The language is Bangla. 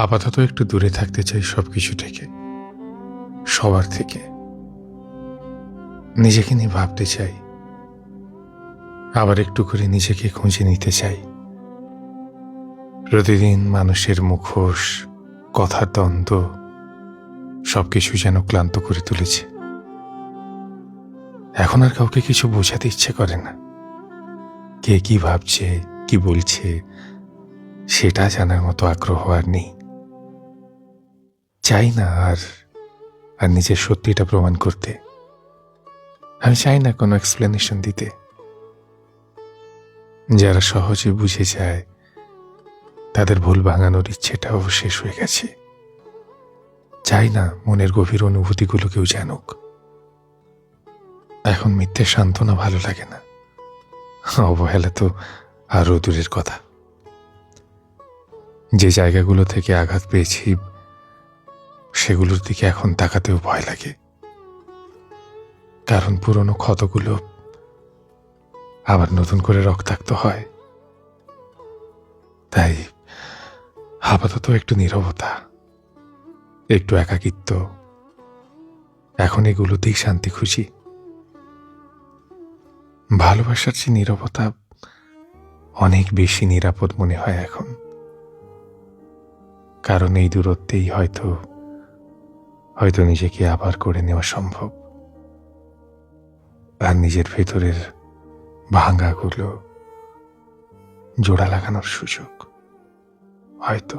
আপাতত একটু দূরে থাকতে চাই সবকিছু থেকে, সবার থেকে। নিজেকে নিয়ে ভাবতে চাই, আবার একটু করে নিজেকে খুঁজে নিতে চাই। প্রতিদিন মানুষের মুখোশ, কথার দ্বন্দ্ব সবকিছু যেন ক্লান্ত করে তুলেছে। এখন আর কাউকে কিছু বোঝাতে ইচ্ছে করে না। কে কি ভাবছে, কি বলছে, সেটা জানার মতো আগ্রহ আর নেই। চাই না আর নিজের সত্যিটা প্রমাণ করতে। আমি চাই না কোনো এক্সপ্লেনেশন দিতে। যারা সহজে বুঝে যায় তাদের ভুল ভাঙানোর ইচ্ছেটাও শেষ হয়ে গেছে। চাই না মনের গভীর অনুভূতিগুলো কেউ জানুক। এখন মিথ্যে সান্ত্বনা ভালো লাগে না, অবহেলা তো আরো দূরের কথা। যে জায়গাগুলো থেকে আঘাত পেয়েছি সেগুলোর দিকে এখন তাকাতেও ভয় লাগে, কারণ পুরনো ক্ষতগুলো আবার নতুন করে রক্তাক্ত হয়। তাই আপাতত একটু নীরবতা, একটু একাকিত্ব, এখন এগুলোতেই শান্তি খুঁজি। ভালোবাসার চেয়ে নীরবতা অনেক বেশি নিরাপদ মনে হয় এখন, কারণ এই দূরত্বেই হয়তো নিজেকে আবার করে নেওয়া সম্ভব, আর নিজের ভেতরের ভাঙাগুলো জোড়া লাগানোর সুযোগ হয়তো।